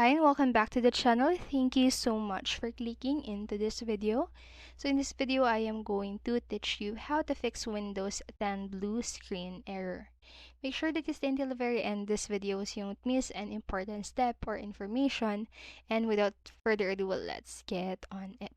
Hi and welcome back to the channel. Thank you so much for clicking into this video. So in this video, I am going to teach you how to fix Windows 10 blue screen error. Make sure that you stay until the very end of this video so you don't miss an important step or information. And without further ado, let's get on it.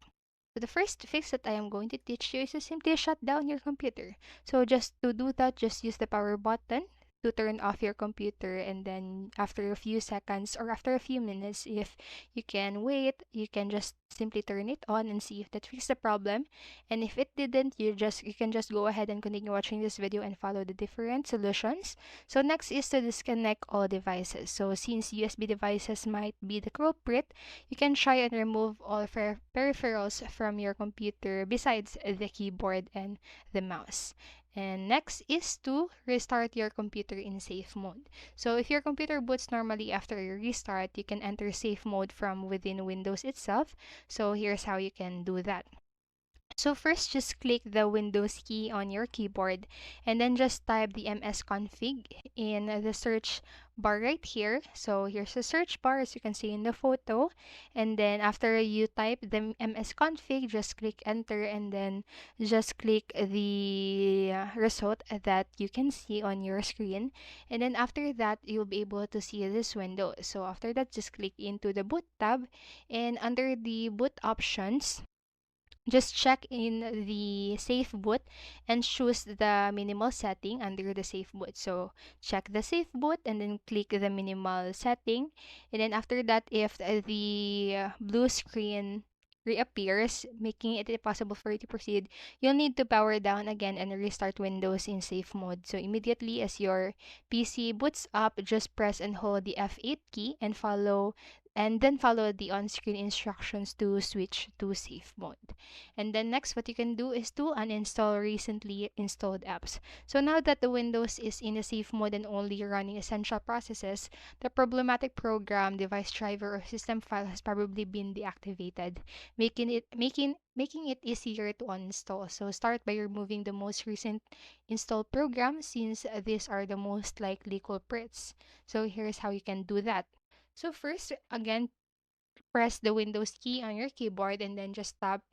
So the first fix that I am going to teach you is to simply shut down your computer. So just to do that, just use the power button to turn off your computer, and then after a few seconds or after a few minutes, if you can wait, you can just simply turn it on and see if that fixed the problem. And if it didn't, you can just go ahead and continue watching this video and follow the different solutions. So next is to disconnect all devices. So since USB devices might be the culprit, you can try and remove all peripherals from your computer besides the keyboard and the mouse. And next is to restart your computer in safe mode. So if your computer boots normally after a restart, you can enter safe mode from within Windows itself. So here's how you can do that. So first, just click the Windows key on your keyboard and then just type the msconfig in the search bar right here. So here's the search bar as you can see in the photo. And then after you type the msconfig, just click enter and then just click the result that you can see on your screen. And then after that, you'll be able to see this window. So after that, just click into the boot tab, and under the boot options, just check in the safe boot and choose the minimal setting under the safe boot. So check the safe boot and then click the minimal setting. And then after that, if the blue screen reappears, making it impossible for you to proceed, you'll need to power down again and restart Windows in safe mode. So immediately as your PC boots up, just press and hold the F8 key and then follow the on-screen instructions to switch to safe mode. And then next, what you can do is to uninstall recently installed apps. So now that the Windows is in a safe mode and only running essential processes, the problematic program, device driver, or system file has probably been deactivated, making it easier to uninstall. So start by removing the most recent installed program, since these are the most likely culprits. So here's how you can do that. So first, again, press the Windows key on your keyboard and then just tap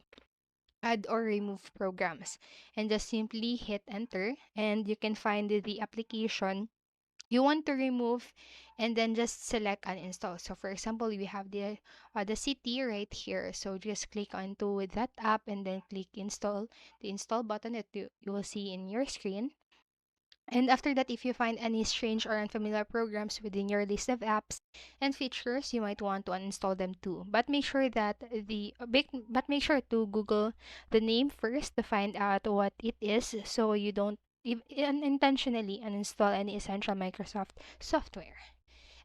add or remove programs, and just simply hit enter, and you can find the application you want to remove, and then just select uninstall. So for example, we have the city right here, so just click onto that app and then click install, the install button that you will see in your screen. And after that, if you find any strange or unfamiliar programs within your list of apps and features, you might want to uninstall them too. But make sure make sure to Google the name first to find out what it is, so you don't unintentionally uninstall any essential Microsoft software.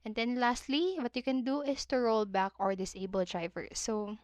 And then lastly, what you can do is to roll back or disable drivers. So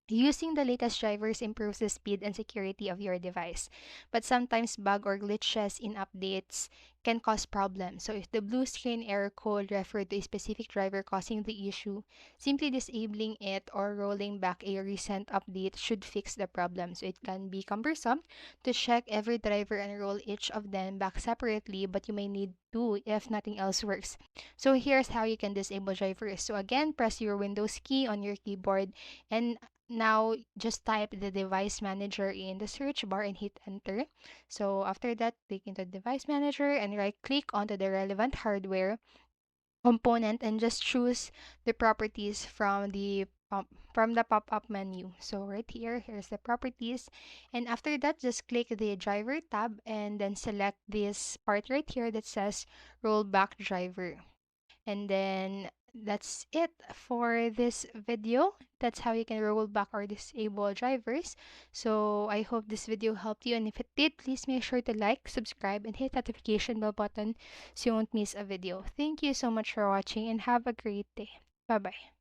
using the latest drivers improves the speed and security of your device, but sometimes bug or glitches in updates can cause problems. So if the blue screen error code referred to a specific driver causing the issue, simply disabling it or rolling back a recent update should fix the problem. So it can be cumbersome to check every driver and roll each of them back separately, but you may need to if nothing else works. So here's how you can disable drivers. So again, press your Windows key on your keyboard, and now just type the device manager in the search bar and hit enter. So after that, click into device manager and right click onto the relevant hardware component and just choose the properties from the pop-up menu. So right here, here's the properties. And after that, just click the driver tab and then select this part right here that says rollback driver. And then that's it for this video. That's how you can roll back or disable drivers. So I hope this video helped you, and if it did, please make sure to like, subscribe, and hit notification bell button so you won't miss a video. Thank you so much for watching and have a great day. Bye bye.